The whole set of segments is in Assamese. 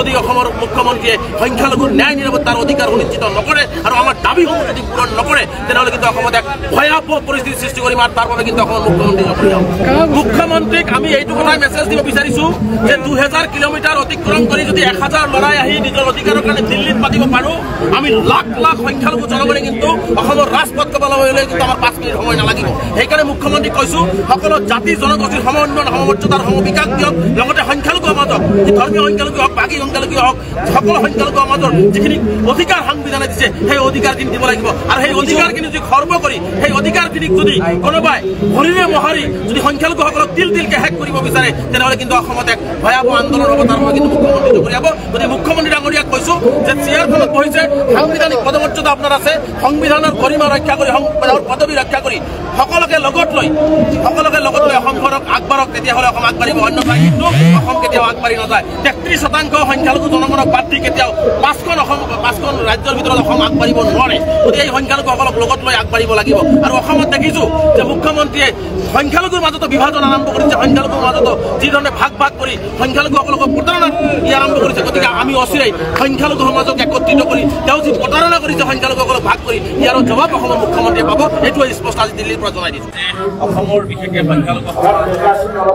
যদি মুখ্যমন্ত্ৰীয়ে সংখ্যালঘুৰ ন্যায় নিৰাপত্তাৰ অধিকাৰ সুনিশ্চিত নকৰে আৰু আমাৰ দাবীসমূহ যদি পূৰণ নকৰে তেনেহলে কিন্তু এক ভয়াবহ পৰিস্থিতি সৃষ্টি কৰিম আৰু তাৰ বাবে কিন্তু মুখ্যমন্ত্ৰী জনপ্ৰিয় মুখ্যমন্ত্ৰীক আমি এইটো কথাই মেসেজ দিব বিচাৰিছো যে 2000 কিলোমিটাৰ অতিক্ৰম কৰি যদি 1000 লৰাই আহি নিজৰ অধিকাৰৰ কাৰণে দিল্লীত পাতিব পাৰো আমি লাখ লাখ সংখ্যালঘু জনগণে কিন্তু ৰাজপথ কবললৈ কিন্তু আমাৰ 5 মিনিট সময় নালাগিব সেইকাৰণে মুখ্যমন্ত্ৰী কৈছো সকলো জাতি জনগোষ্ঠীৰ সমন্বয় সমমৰ্যাদাৰ সমবিকাশ দিয়ক লগতে সংখ্যালঘুৰ মাজত ধৰ্মীয় সংখ্যালঘু হওক বাকী সংখ্যালঘু হওক সকলো সংখ্যালঘুৰ মাজত যিখিনি অধিকাৰ সংবিধানে দিছে সেই অধিকাৰখিনি দিব লাগিব আৰু সেই অধিকাৰখিনি যদি খৰ্ব কৰি সেই অধিকাৰখিনিক যদি কোনোবাই হৰিৰে মহাৰি যদি সংখ্যালঘুসকলক তিলকে শেষ কৰিব বিচাৰে তেনেহলে কিন্তু অসমত এক ভয়াবহ আন্দোলন হ'ব তাৰ বাবে কিন্তু মুখ্যমন্ত্ৰী জগৰীয়াব যদি মুখ্যমন্ত্ৰী ডাঙৰীয়াক কৈছো যে চেয়াৰখনত বহিছে সাংবিধানিক পদমৰ্যাদা আপোনাৰ আছে সংবিধানৰ গৰিমা ৰক্ষা কৰি সংবিধানৰ পদবী ৰক্ষা কৰি সকলোকে লগত লৈ অসমখনক আগবাঢ়ক তেতিয়াহ'লে অসম আগবাঢ়িব অন্যথা কিন্তু অসম কেতিয়াও আগবাঢ়ি নাযায় 33% সংখ্যালঘু জনগণক বাদ দি কেতিয়াও 5খন ৰাজ্যৰ ভিতৰত অসম আগবাঢ়িব নোৱাৰে গতিকে এই সংখ্যালঘুসকলক লগত লৈ আগবাঢ়িব লাগিব আৰু অসমত দেখিছো যে মুখ্যমন্ত্ৰীয়ে সংখ্যালঘুৰ মাজত বিভাজন আৰম্ভ কৰিছে সংখ্যালঘুৰ মাজত যিধৰণে ভাগ কৰি সংখ্যালঘুসকলক প্ৰতাৰণা আৰম্ভ কৰিছে গতিকে আমি অচিৰেই সংখ্যালঘু সমাজক একত্ৰিত কৰি তেওঁ যি প্ৰতাৰণা কৰিছে সংখ্যালঘুসকলক ভাগ কৰি ইয়াৰ জবাব অসমৰ মুখ্যমন্ত্ৰীয়ে পাব এইটো স্পষ্ট আজি দিল্লীৰ পৰা জনাই দিছে অসমৰ বিশেষকৈ সংখ্যালঘুসকলৰ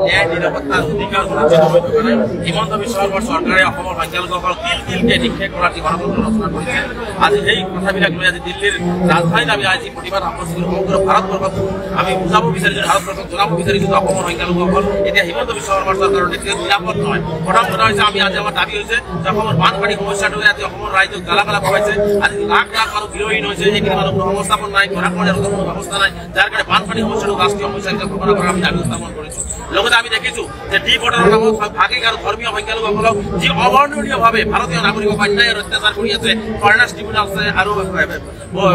ন্যায় নিৰাপত্তাৰ অধিকাৰ সুনিশ্চিত হৈ থকা নাই হিমন্ত বিশ্ব শৰ্মাৰ চৰকাৰে অসমৰ সংখ্যালঘুসকলক তিলকে নিক্ষেপ কৰাৰ গণতন্ত্ৰ ৰচনা কৰিছে আজি সেই কথাবিলাক লৈ আজি দিল্লীৰ ৰাজধানীত আমি আজি প্ৰতিবাদ সাব্যস্ত সমগ্ৰ ভাৰতবৰ্ষত আমি বুজাব বিচাৰিছোঁ ভাৰতবৰ্ষক জনাব বিচাৰিছোঁ যে অসমৰ সংখ্যালঘুসকল এতিয়া হিমন্ত বিশ্ব শৰ্মাৰ চৰকাৰৰ নেতৃত্বত নিৰাপদ নহয় প্ৰথম কথা হৈছে আমি আজি আমাৰ দাবী হৈছে যে অসমৰ বানপানী সমস্যাটোৱে আজি অসমৰ ৰাইজক জ্বালা পকাইছে আজি লাখ লাখ মানুহ গৃহহীন হৈছে সেইখিনি মানুহ কোনো সংস্থাপন নাই গৰাখহনীয়াৰ কোনো ব্যৱস্থা নাই যাৰ কাৰণে বানপানী সমস্যাটো ৰাষ্ট্ৰীয় সমস্যা হিচাপে ঘোষণা কৰাৰ আমি দাবী উত্থাপন কৰিছোঁ লগতে আমি দেখিছোঁ যে ডি ভোটাৰৰ নামত ভাগিক আৰু ধৰ্মীয় সংখ্যালঘুসকলক যি অবৰ্ণনীয়ভাৱে ভাৰতীয় নাগৰিকক অন্যায় আৰু অত্যাচাৰ কৰি আছে ফৰেনাৰ্ছ ট্ৰিবিউনেল আছে আৰু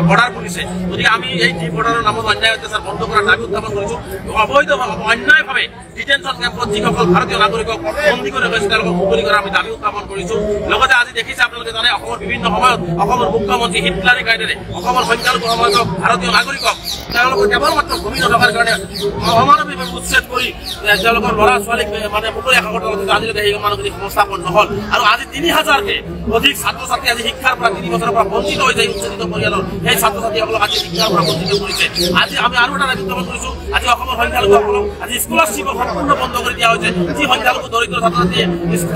বৰ্ডাৰ পুলিচে গতিকে আমি এই ডি ভোটাৰৰ নামত অন্যায় অত্যাচাৰ বন্ধ কৰাৰ দাবী উত্থাপন কৰিছোঁ অবৈধভাৱে অন্যায়ভাৱে ডিটেনশ্যন কেম্পত যিসকল ভাৰতীয় নাগৰিকক বন্দী কৰি ৰাখিছে তেওঁলোকক মুকলি কৰাৰ আমি দাবী উত্থাপন কৰিছোঁ লগতে আজি দেখিছে আপোনালোকে জানে অসমৰ বিভিন্ন সময়ত অসমৰ মুখ্যমন্ত্ৰী হিটলাৰী কায়দাৰে অসমৰ সংখ্যালঘু সমাজক ভাৰতীয় নাগৰিকক তেওঁলোকৰ কেৱল মাত্ৰ ভূমি নথকাৰ কাৰণে অমানৱীয়ভাৱে উচ্ছেদ কৰি তেওঁলোকৰ ল'ৰা ছোৱালীক মানে মুকলি আকাশৰ তলত আজিলৈকে সেই মানুহখিনি সংস্থাপন নহ'ল আৰু আজি 3000কে অধিক ছাত্ৰ ছাত্ৰী আজি শিক্ষাৰ পৰা 3 বছৰৰ পৰা বঞ্চিত হৈ যায় উচ্ছেদিত পৰিয়ালৰ সেই ছাত্ৰ ছাত্ৰীসকলক আজি শিক্ষাৰ পৰা বঞ্চিত কৰিছে আজি আমি আৰু এটা দাবী উত্থাপন কৰিছোঁ আজি অসমৰ সংখ্যালঘুসকলক আজি স্কলাৰশ্বিপ সম্পূৰ্ণ বন্ধ কৰি দিয়া হৈছে যি সংখ্যালঘু দৰিদ্ৰ ছাত্ৰ ছাত্ৰীয়ে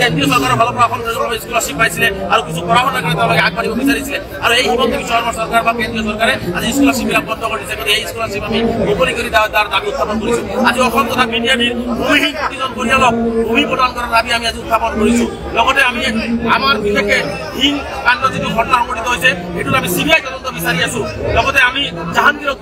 কেন্দ্ৰীয় চৰকাৰৰ ফালৰ পৰা অসম চৰকাৰৰ স্কলাৰশ্বিপ পাইছিলে আৰু কিছু পঢ়া শুনাৰ কাৰণে তেওঁলোকে আগবাঢ়িব বিচাৰিছিলে আৰু এই হিমন্ত বিশ্ব শৰ্মাৰ চৰকাৰ বা কেন্দ্ৰীয় চৰকাৰে আজি স্কলাৰশ্বিপবিলাক বন্ধ কৰি দিছে গতিকে এই স্কলাৰশ্বিপ আমি মুকলি কৰি তাৰ দাবী উত্থাপন কৰিছোঁ আজি অসম তথা মিডিয়ানীৰ ভূমিহীন প্ৰতিজন পৰিয়ালক ভূমি প্ৰদান কৰাৰ দাবী আমি আজি উত্থাপন কৰিছোঁ লগতে আমি আমাৰ বিশেষকৈ হীন কাণ্ড যিটো ঘটনা সংঘটিত হৈছে সেইটোত আমি CBI তদন্ত বিচাৰি আছোঁ লগতে আমি জাহাংগীৰক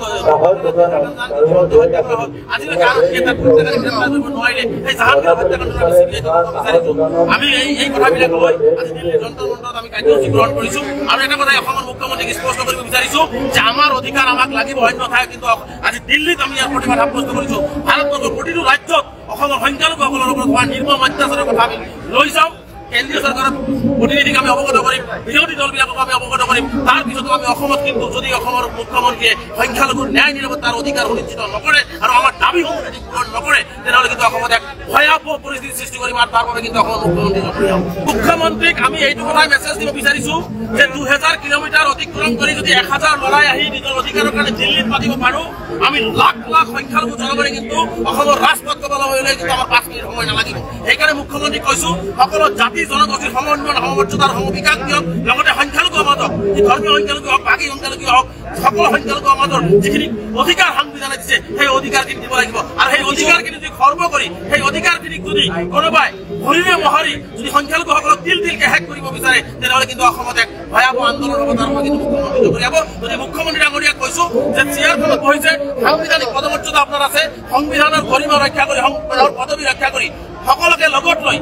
আজিলৈকে আৰক্ষীয়ে তাত গ্ৰেপ্তাৰ কৰিব নোৱাৰিলে সেই জাহাংগীৰক হত্যাকাণ্ডত আমি CBI তদন্ত বিচাৰিছোঁ আমি এই কথাবিলাক লৈ আজি দিল্লীৰ যন্ত্ৰৰ মন্ত্ৰত আমি কাৰ্যসূচী গ্ৰহণ কৰিছোঁ আৰু এটা কথাই অসমৰ মুখ্যমন্ত্ৰীক স্পষ্ট কৰিব বিচাৰিছোঁ যে আমাৰ অধিকাৰ আমাক লাগিব অন্যথাই কিন্তু আজি দিল্লীত আমি ইয়াৰ প্ৰতিবাদ সাব্যস্ত কৰিছোঁ ভাৰতবৰ্ষৰ প্ৰতিটো ৰাজ্যত অসমৰ সংখ্যালঘুসকলৰ ওপৰত হোৱা নিৰ্মম অত্যাচাৰৰ কথা আমি লৈ যাওঁ কেন্দ্ৰীয় চৰকাৰৰ প্ৰতিনিধিক আমি অৱগত কৰিম বিৰোধী দলবিলাকক আমি অৱগত কৰিম তাৰ পিছতো আমি অসমত কিন্তু যদি অসমৰ মুখ্যমন্ত্ৰীয়ে সংখ্যালঘুৰ ন্যায় নিৰাপত্তাৰ অধিকাৰ সুনিশ্চিত নকৰে আৰু আমাৰ দাবীসমূহ যদি পূৰণ নকৰে তেনেহ'লে কিন্তু অসমত এক ভয়াবহ পৰিস্থিতি সৃষ্টি কৰিম আৰু তাৰ বাবে কিন্তু অসমৰ মুখ্যমন্ত্ৰী জনপ্ৰিয় মুখ্যমন্ত্ৰীক আমি এইটো কথাই মেছেজ দিব বিচাৰিছোঁ যে 2000 কিলোমিটাৰ অতিক্ৰম কৰি যদি 1000 লৰাই আহি নিজৰ অধিকাৰৰ কাৰণে দিল্লীত পাতিব পাৰোঁ আমি লাখ লাখ সংখ্যালঘু জনগণে কিন্তু অসমৰ ৰাজপথ কবললৈ কিন্তু আমাৰ 5 মিনিট সময় নালাগিব সেইকাৰণে মুখ্যমন্ত্ৰী কৈছোঁ সকলো জাতি জনগোষ্ঠীৰ সমন্বয় সমমৰ্যাদাৰ সমবিকাশ দিয়ক লগতে সংখ্যালঘুৰ মাজত ধৰ্মীয় সংখ্যালঘু হওক বাকী সংখ্যালঘু হওক সকলো সংখ্যালঘুৰ মাজত যিখিনি অধিকাৰ সংবিধানে দিছে সেই অধিকাৰখিনি দিব লাগিব আৰু সেই অধিকাৰখিনি যদি খৰ্ব কৰি সেই অধিকাৰখিনিক যদি কোনোবাই হৰিৰে মহাৰি যদি সংখ্যালঘুসকলক তিলকে শেষ কৰিব বিচাৰে তেনেহ'লে কিন্তু অসমত এক ভয়াবহ আন্দোলন হ'ব তাৰ বাবে কিন্তু মুখ্যমন্ত্ৰী জগৰীয়াব যদি মুখ্যমন্ত্ৰী ডাঙৰীয়াক কৈছোঁ যে চেয়াৰখনত বহিছে সাংবিধানিক পদমৰ্যাদা আপোনাৰ আছে সংবিধানৰ গৰিমা ৰক্ষা কৰি সংবিধানৰ পদবী ৰক্ষা কৰি সকলোকে লগত লৈ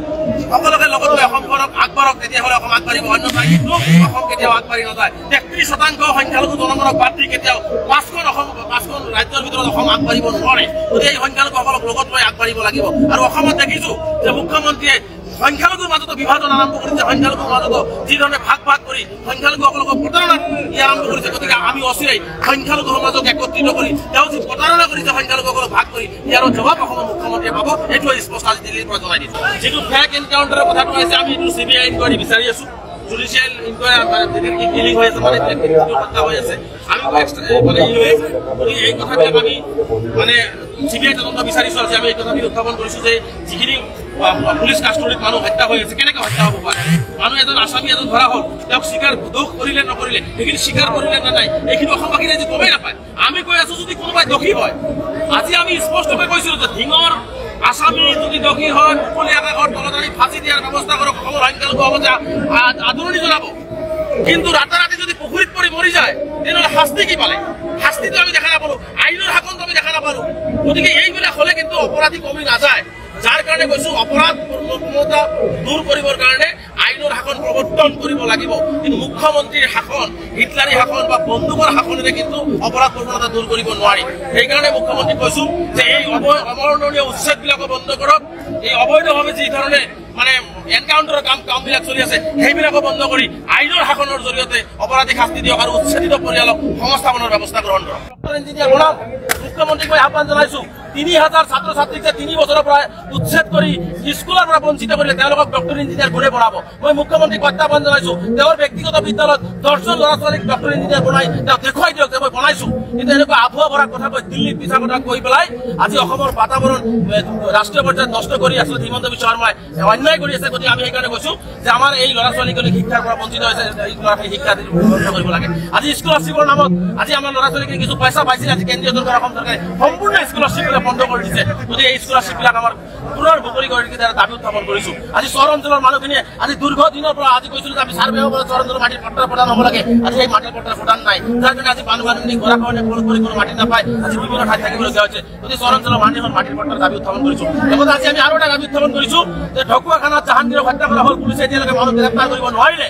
অসমখনক আগবাঢ়ক তেতিয়াহ'লে অসম আগবাঢ়িব অন্যথা কিন্তু অসম কেতিয়াও আগবাঢ়ি নাযায় 33% সংখ্যালঘু জনগণক বাদ দি কেতিয়াও 5খন ৰাজ্যৰ ভিতৰত অসম আগবাঢ়িব নোৱাৰে গতিকে এই সংখ্যালঘুসকলক লগত লৈ আগবাঢ়িব লাগিব আৰু অসমত দেখিছোঁ যে মুখ্যমন্ত্ৰীয়ে সংখ্যালঘুৰ মাজতো বিভাজন আৰম্ভ কৰিছে, সংখ্যালঘুৰ মাজতো যি ধৰণে ভাগ ভাগ কৰি সংখ্যালঘুসকলক প্ৰতাৰণা আৰম্ভ কৰিছে। গতিকে আমি অচিৰেই সংখ্যালঘু সমাজক একত্ৰিত কৰি তেওঁ যি প্ৰতাৰণা কৰিছে সংখ্যালঘুসকলক ভাগ কৰি ইয়াৰ জবাব অসমৰ মুখ্যমন্ত্ৰীয়ে পাব, এইটোৱে স্পষ্ট আজি দিল্লীৰ পৰা জনাই দিছে। যিটো ফেক এনকাউণ্টাৰৰ কথাটো আছে, আমি এইটো CBI ইনকুৱাৰী বিচাৰি আছো, জুডিচিয়েল ইনকুৱাৰী কিলিং হৈ আছে, মানে হত্যা হৈ আছে। আমি মানে এই কথাবিলাক আমি মানে CBI তদন্ত বিচাৰিছো। আজি আমি এই কথা উত্থাপন কৰিছো যে যিখিনি পুলিচ কাষ্টডিত মানুহ হত্যা হৈ আছে, কেনেকৈ হত্যা হ'ব পাৰে? মানুহ এজন আসামী এজন ধৰা হ'ল, তেওঁক স্বীকাৰ দোষ কৰিলে নকৰিলে, সেইখিনি স্বীকাৰ কৰিলে নে নাই, এইখিনি অসমবাসীয়ে আজি গমেই নাপায়। আমি কৈ আছো যদি কোনোবাই দোষী হয়, আজি আমি স্পষ্টকৈ কৈছিলো যে ঢিঙৰ আসামী যদি দোষী হয় মুকলি আকাশৰ তলত আমি ফাঁচি দিয়াৰ ব্যৱস্থা কৰক, অসমৰ সংখ্যালঘু সমাজে আদৰণি জনাব। কিন্তু ৰাতাৰাতি যদি পুখুৰীত পৰি মৰি যায় তেনেহ'লে শাস্তি কি পালে? শাস্তিটো আমি দেখা নাপালো, আইনৰ শাসনটো আমি দেখা নাপালো। গতিকে এইবিলাক হ'লে কিন্তু অপৰাধী কমি নাযায়। যাৰ কাৰণে কৈছো অপৰাধ ক্ষমতা দূৰ কৰিবৰ কাৰণে আইনৰ শাসন প্ৰৱৰ্তন কৰিব লাগিব। কিন্তু মুখ্যমন্ত্ৰীৰ শাসন, হিটলাৰী শাসন বা বন্দুকৰ শাসনেৰে কিন্তু অপৰাধ প্ৰৱণতা দূৰ কৰিব নোৱাৰি। সেইকাৰণে মুখ্যমন্ত্ৰীক কৈছো যে এই অবৰ্ণনীয় উচ্ছেদবিলাকো বন্ধ কৰক। এই অবৈধভাৱে যি ধৰণে মানে এনকাউণ্টাৰৰ কামবিলাক চলি আছে সেইবিলাকো বন্ধ কৰি আইনৰ শাসনৰ জৰিয়তে অপৰাধী শাস্তি দিয়ক আৰু উচ্ছেদিত পৰিয়ালক সংস্থাপনৰ ব্যৱস্থা গ্ৰহণ কৰক। ডক্টৰ ইঞ্জিনিয়াৰ বনাওক। মুখ্যমন্ত্ৰীক মই আহ্বান জনাইছো, 3000 ছাত্ৰ ছাত্ৰীক যে 3 বছৰৰ পৰা উচ্ছেদ কৰি স্কুলৰ পৰা বঞ্চিত কৰিলে তেওঁলোকক ডক্টৰ ইঞ্জিনিয়াৰ কোনে বনাব? মই মুখ্যমন্ত্ৰীক প্ৰত্যাহ্বান জনাইছো, তেওঁৰ ব্যক্তিগত বিদ্যালয়ত 10জন ল'ৰা ছোৱালীক ডক্টৰ ইঞ্জিনিয়াৰ বনাই তেওঁ দেখুৱাই দিয়ক যে মই বনাইছো। কিন্তু এনেকুৱা আভুৱা ভৰা কথা কৈ দিল্লীত মিছা কথা কৈ পেলাই আজি অসমৰ বাতাবৰণ ৰাষ্ট্ৰীয় পৰ্যায়ত নষ্ট কৰি আচলতে হিমন্ত বিশ্ব শৰ্মাই অন্যায় কৰি আছে। গতিকে আমি সেইকাৰণে কৈছো যে আমাৰ এই ল'ৰা ছোৱালীখিনি শিক্ষাৰ পৰা বঞ্চিত হৈছে, শিক্ষা বন্ধ কৰিব লাগে। আজি স্কলাৰশ্বিপৰ নামত আজি আমাৰ ল'ৰা ছোৱালীখিনি কিছু পইচা পাইছিল, আজি কেন্দ্ৰীয় চৰকাৰ অসম চৰকাৰে সম্পূৰ্ণ স্কলাৰশ্বিপবিলাক বন্ধ কৰি দিছে। গতিকে এই স্কলাৰশ্বিপবিলাক আমাৰ পুনৰ মুকলি কৰি দাবী উত্থাপন কৰিছো। আজি চহৰ অঞ্চলৰ মানুহখিনিয়ে আজি দীৰ্ঘ দিনৰ পৰা আজি কৈছিলো যে আমি চাৰ্ভে হ'ব চহৰ অঞ্চলৰ মাটিৰ পট্টা প্ৰদান হ'ব লাগে, আজি এই মাটিৰ পট্টা প্ৰদান নাই। যাৰ কাৰণে আজি মানুহখিনি ঘৰা কাৰণে ফোন কৰি কোনো মাটি নাপায়, আজি বিভিন্ন ঠাইত থাকিবলগীয়া হৈছে। গতিকে চহৰ অঞ্চলৰ মানুহৰ মাটিৰ পট্টাৰ দাবী উত্থাপন কৰিছো। লগতে আজি আমি আৰু এটা দাবী উত্থাপন কৰিছো যে ঢকুৱাখানাত জাহাংগীৰক হত্যা কৰা হ'ল, পুলিচে এতিয়ালৈকে মানুহ গ্ৰেপ্তাৰ কৰিব নোৱাৰিলে।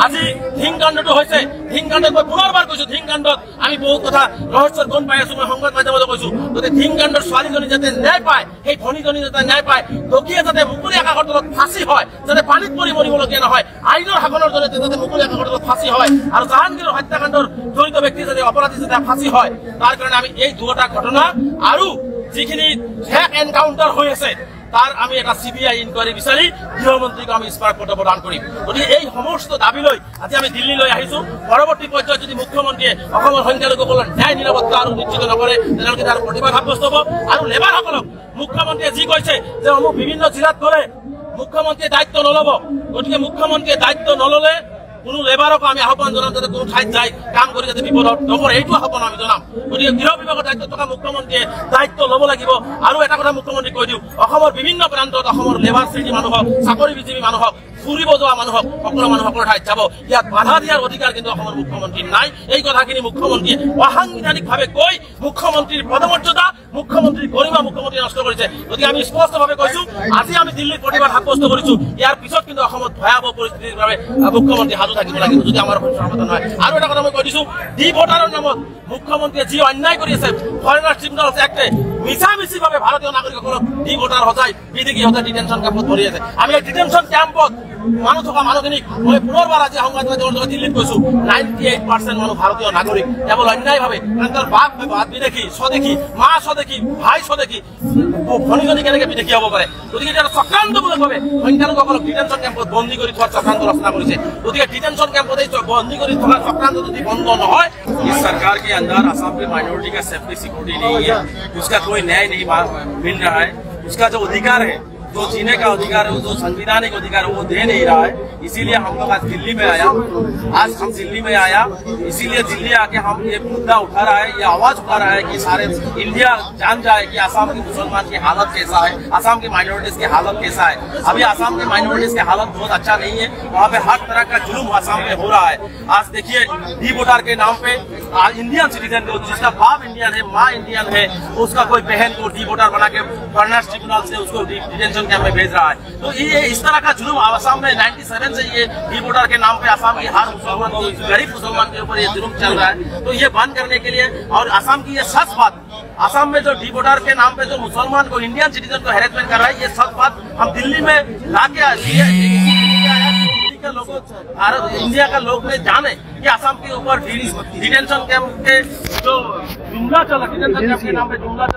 আজি ধিংকাণ্ডটো হৈছে, ধিংকাণ্ডত মই পুনৰবাৰ কৈছো, ধিংকাণ্ডত আমি বহুত কথা ৰহস্যৰ গুণ পাই আছো। মই সংবাদ মাধ্যমতে কৈছো, গতিকে ধিংকাণ্ডৰ ছোৱালীজনী যাতে ন্যায় পায়, সেই ধনীজনী যাতে ন্যায় পায়, দোষীয়ে যাতে মুকলি আকাশৰ তলত ফাঁচি হয়, যাতে পানীত পৰি মৰিবলগীয়া নহয়, আইনৰ শাসনৰ জৰিয়তে যাতে মুকলি আকাশৰ তলত ফাঁচি হয়, আৰু জাহাংগীৰৰ হত্যাকাণ্ডৰ জড়িত ব্যক্তি যাতে অপৰাধী যাতে ফাঁচি হয়, তাৰ কাৰণে আমি এই দুটা ঘটনা আৰু যিখিনি ফেক এনকাউণ্টাৰ হৈ আছে তাৰ আমি এটা CBI ইনকুৱাৰী বিচাৰি গৃহমন্ত্ৰীক আমি স্মাৰক পত্ৰ প্ৰদান কৰিম। গতিকে এই সমস্ত দাবী লৈ আজি আমি দিল্লীলৈ আহিছো। পৰৱৰ্তী পৰ্যায়ত যদি মুখ্যমন্ত্ৰীয়ে অসমৰ সংখ্যালঘুসকলৰ ন্যায় নিৰাপত্তা আৰু নিশ্চিত নকৰে তেনেহ'লে তাৰ প্ৰতিবাদ সাব্যস্ত হ'ব। আৰু লেবাৰসকলক মুখ্যমন্ত্ৰীয়ে যি কৈছে যে অমুক বিভিন্ন জিলাত গ'লে মুখ্যমন্ত্ৰীয়ে দায়িত্ব নল'ব, গতিকে মুখ্যমন্ত্ৰীয়ে দায়িত্ব নল'লে কোনো লেবাৰক আমি আহ্বান জনাম যাতে কোনো ঠাইত যায় কাম কৰি যাতে বিপদত নপৰে, এইটো আহ্বান আমি জনাম। গতিকে গৃহ বিভাগৰ দায়িত্ব থকা মুখ্যমন্ত্ৰীয়ে দায়িত্ব ল'ব লাগিব। আৰু এটা কথা মুখ্যমন্ত্ৰীক কৈ দিওঁ, অসমৰ বিভিন্ন প্ৰান্তত অসমৰ লেবাৰ শ্ৰেণী মানুহক, চাকৰিজীৱী মানুহক, ফুৰিব যোৱা মানুহক, সকলো মানুহসকলৰ ঠাইত যাব, ইয়াত বাধা দিয়াৰ অধিকাৰ কিন্তু অসমৰ মুখ্যমন্ত্ৰীৰ নাই। এই কথাখিনি মুখ্যমন্ত্ৰীয়ে অসাংবিধানিকভাৱে কৈ মুখ্যমন্ত্ৰীৰ পদমৰ্যাদা, মুখ্যমন্ত্ৰীৰ গৰিমা মুখ্যমন্ত্ৰীয়ে নষ্ট কৰিছে। গতিকে আমি স্পষ্টভাৱে কৈছো, আজি আমি দিল্লীত প্ৰতিবাদ সাব্যস্ত কৰিছো। ইয়াৰ পিছত কিন্তু অসমত ভয়াৱহ পৰিস্থিতিৰ বাবে মুখ্যমন্ত্ৰী সাজু থাকিব লাগিব যদি আমাৰ সমাধান হয়। আৰু এটা কথা মই কৈ দিছো, ভোটাৰৰ নামত মুখ্যমন্ত্ৰীয়ে যি অন্যায় কৰি আছে, ফৰেনাৰ ট্ৰিবিউনেলছ এক্টে মিছামিছিভাৱে ভাৰতীয় নাগৰিকসকলক ভোটাৰ সজাই বিদেশী সজাই ডিটেনশ্যন কেম্পত ভৰি আছে। আমি এই ডিটেনশ্যন কেম্পত মানুহ থকা মানুহখিনিক মই পুনৰবাৰ আজি সংবাদ মাধ্যমৰ দিল্লীত কৈছো, 98% মানুহ ভাৰতীয় নাগৰিক, কেৱল অন্যায়ভাৱে সিহঁতৰ বাপ বিদেশী, স্বদেশী, মা স্বদেশী, ভাই স্বদেশী, ভনীজনী কেনেকে বিদেশী হ'ব পাৰে? গতিকে এটা চক্ৰান্তমূলকভাৱে সংখ্যালঘুসকলক ডিটেনশ্যন কেম্পত বন্দী কৰি থোৱাৰ চক্ৰান্ত ৰচনা কৰিছে। গতিকে ডিটেনশ্যন কেম্পত এই বন্দী কৰি থকা চক্ৰান্ত যদি বন্ধ নহয়, इस सरकार के अंदर असम के माइनॉरिटी का सेफ्टी सिक्योरिटी नहीं है, उसका कोई न्याय नहीं मिल रहा है, उसका जो अधिकार है, जो जीने का अधिकार है, जो संवैधानिक अधिकार है वो दे नहीं रहा है। इसीलिए हम लोग आज दिल्ली में आया, इसीलिए दिल्ली आके हम ये मुद्दा उठा रहा है, ये आवाज उठा रहा है कि सारे इंडिया जान जाए कि असम के मुसलमान की हालत कैसा है, असम की माइनॉरिटीज की हालत कैसा है। अभी असम की माइनॉरिटीज की हालत बहुत अच्छा नहीं है, वहाँ पे हर तरह का जुल्म असम में हो रहा है। आज देखिए डी वोटर के नाम पे इंडियन सिटीजन को, जिसका बाप इंडियन है, माँ इंडियन है, उसका कोई बहन को डी वोटर बना के फॉरेनर ट्रिब्यूनल से उसको डिटेंशन डिटेंशन कैंप में भेज रहा है। तो ये इस तरह का जुल्म आसाम में 97 से ये डी वोटर के नाम पे आसाम की हर मुसलमान को, गरीब मुसलमान के ऊपर ये जुल्म चल रहा है। तो ये बंद करने के लिए और आसाम की ये सच बात, आसाम में जो डी वोटर के नाम पे जो मुसलमान को, इंडियन सिटीजन को हैरेसमेंट कर रहा है, ये सच बात हम दिल्ली में लाके भारत इंडिया का लोग ने जाने कि आसाम के ऊपर डिटेंशन कैंप के जो जुमला चला, डिटेंशन कैंप के नाम पे जुमला